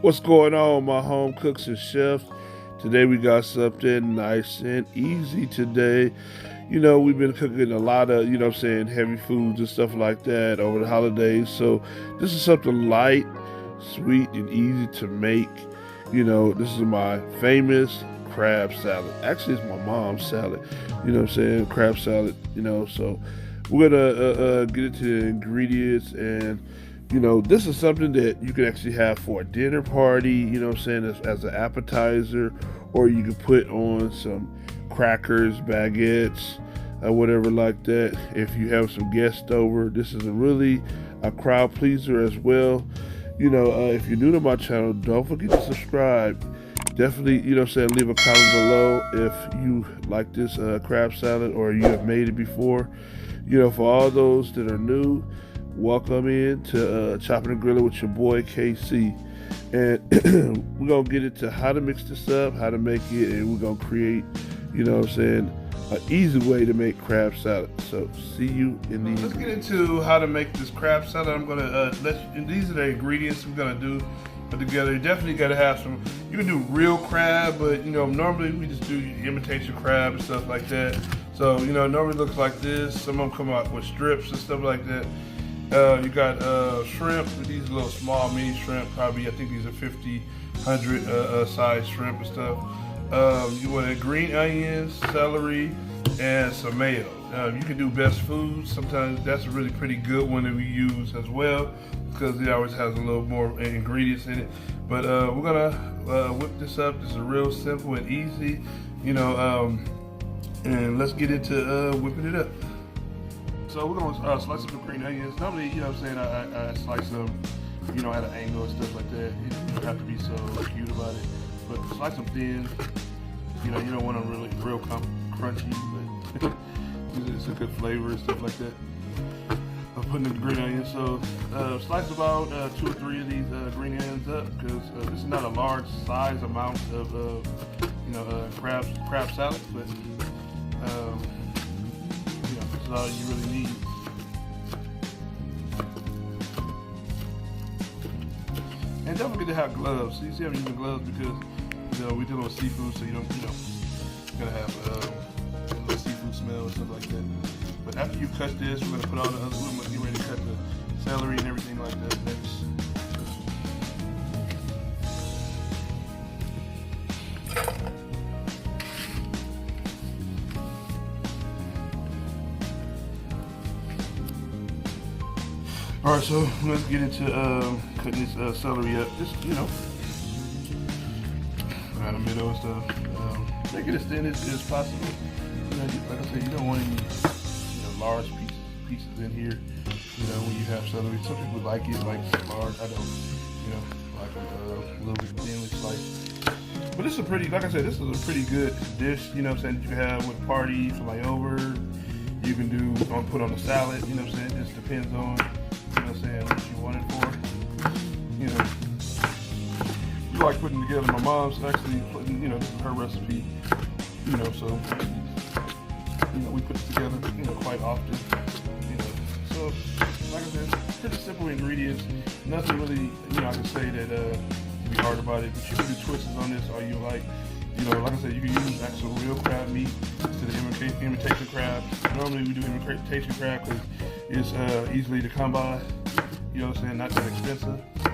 What's going on, my home cooks and chefs? Today we got something nice and easy today. We've been cooking a lot of, heavy foods and stuff like that over the holidays. So this is something light, sweet, and easy to make. This is my famous crab salad. Actually, it's my mom's salad. Crab salad, So we're gonna get into the ingredients, and this is something that you can actually have for a dinner party, as an appetizer, or you can put on some crackers, baguettes, whatever like that. If you have some guests over, this is a crowd pleaser as well. If you're new to my channel, don't forget to subscribe. Definitely, leave a comment below if you like this crab salad or you have made it before. For all those that are new, welcome in to Chopping and Grilling with your boy KC. And we're going to get into how to mix this up, how to make it, and we're going to create, an easy way to make crab salad. So see you in the Let's get into how to make this crab salad. I'm going to these are the ingredients we're going to do together. You definitely got to have some. You can do real crab, but normally we just do imitation crab and stuff like that. So normally it looks like this. Some of them come out with strips and stuff like that. You got shrimp. These little small mini shrimp. Probably I think these are 50, 100 size shrimp and stuff. You want green onions, celery, and some mayo. You can do best foods. Sometimes that's a really pretty good one that we use as well, because it always has a little more ingredients in it. But we're gonna whip this up. This is real simple and easy, and let's get into whipping it up. So we're gonna slice up the green onions. Normally, I slice them, at an angle and stuff like that. You don't have to be so cute about it, but slice them thin. You don't want them really real crunchy, but it's a good flavor and stuff like that. I'm putting in the green onions. So slice about 2 or 3 of these green onions up, because this is not a large size amount of crab salad, but this is all you really need. And don't forget to have gloves. So you see I'm using gloves because we're dealing with seafood, so you gotta have a little seafood smell and stuff like that. But after you cut this, we're gonna put all the other. We're gonna get ready to cut the celery and everything like that next. All right, so let's get into cutting this celery up. Just around the middle and stuff. Make it as thin as possible. Like I said, you don't want any large pieces in here. When you have celery, some people like it large. I don't. Like them a little bit thinly sliced. But this is this is a pretty good dish. You can have with a party for like over. You can put on a salad. It just depends on. What you want it for. We like putting together. My mom's actually putting, this is her recipe. So we put it together, quite often. So like I said, pretty simple ingredients. Nothing really, I can say that can be hard about it. But you can do twists on this all you like. Like I said, you can use actual real crab meat instead of imitation crab. Normally we do imitation crab because it's easily to come by. Not that expensive. To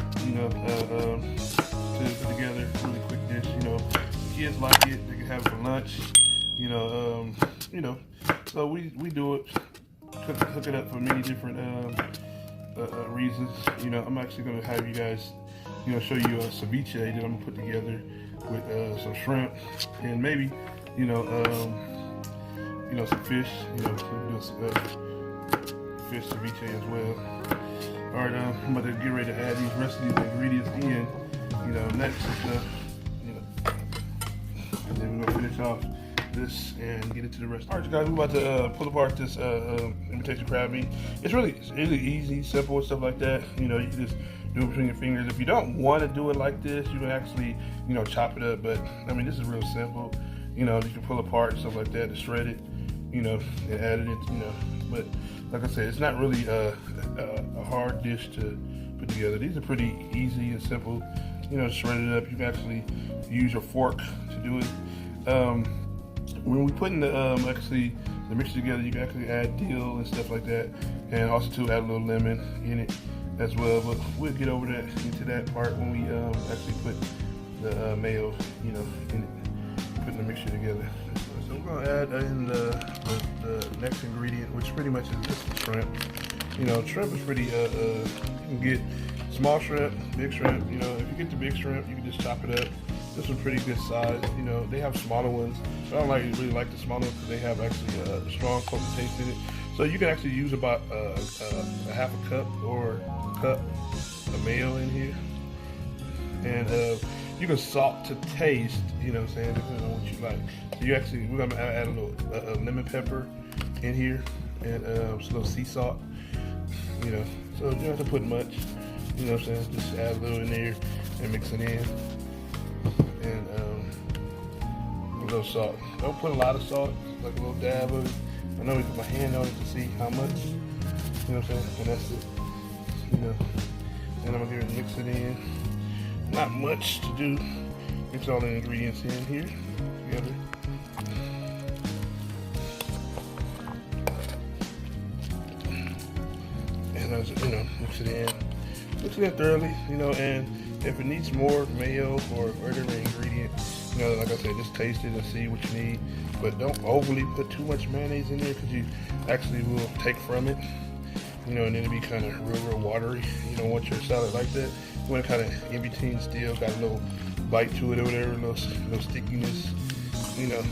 put together really quick dish. Kids like it. They can have it for lunch. So we do it. Hook it up for many different reasons. I'm actually gonna have you guys, show you a ceviche that I'm gonna put together with some shrimp and maybe, some fish. Fish ceviche as well. All right, I'm about to get ready to add these rest of these ingredients in. Next, and then we're gonna finish off this and get into the rest. All right, guys, we're about to pull apart this imitation crab meat. It's really easy, simple, and stuff like that. You just do it between your fingers. If you don't want to do it like this, you can actually, chop it up. But I mean, this is real simple. You can pull apart and stuff like that to shred it. And add it. But like I said, it's not really a hard dish to put together. These are pretty easy and simple. shred it up. You can actually use your fork to do it. When we put in the mixture together, you can actually add dill and stuff like that, and also to add a little lemon in it as well. But we'll get into that part when we actually put the mayo, in it, putting the mixture together. So I'm gonna add in the next ingredient, which pretty much is just shrimp. Shrimp is pretty. You can get small shrimp, big shrimp. If you get the big shrimp, you can just chop it up. This one's pretty good size. They have smaller ones. I don't really like the smaller ones because they have actually a strong potent taste in it. So you can actually use about a half a cup or a cup of mayo in here. And you can salt to taste, depending on what you like. So we're gonna add a little lemon pepper in here and just a little sea salt. So you don't have to put much. Just add a little in there and mix it in. And a little salt. Don't put a lot of salt, like a little dab of it. I know we put my hand on it to see how much. And that's it. And I'm gonna mix it in. Not much to do. Mix all the ingredients in here together. And mix it in. Mix it in thoroughly, and if it needs more mayo or whatever ingredient, like I said, just taste it and see what you need. But don't overly put too much mayonnaise in there because you actually will take from it, and then it'll be kind of real watery. You don't want your salad like that. You want it kind of in between still, got a little bite to it or whatever, a little stickiness,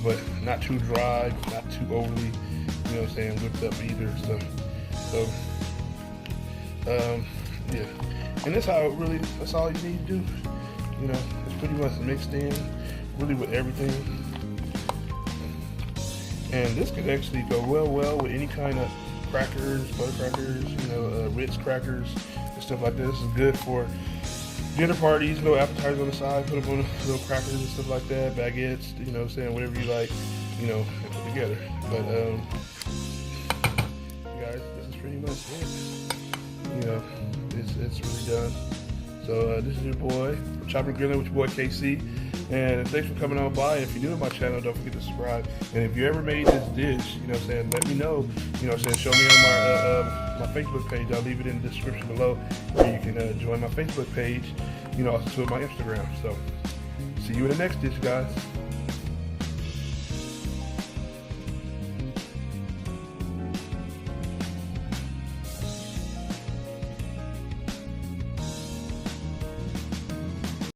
but not too dry, not too overly, whipped up either. So yeah. And that's all you need to do. It's pretty much mixed in, really with everything. And this could actually go well with any kind of crackers, butter crackers, Ritz crackers, and stuff like this. This is good for dinner parties, little appetizers on the side, put them on little crackers and stuff like that, baguettes, whatever you like, and put together. But, guys, this is pretty much it. It's really done. So this is your boy, Chopping Grilling with your boy KC, and thanks for coming on by. If you're new to my channel, don't forget to subscribe. And if you ever made this dish, let me know. Show me on my Facebook page. I'll leave it in the description below, where you can join my Facebook page. Also to my Instagram. So see you in the next dish, guys.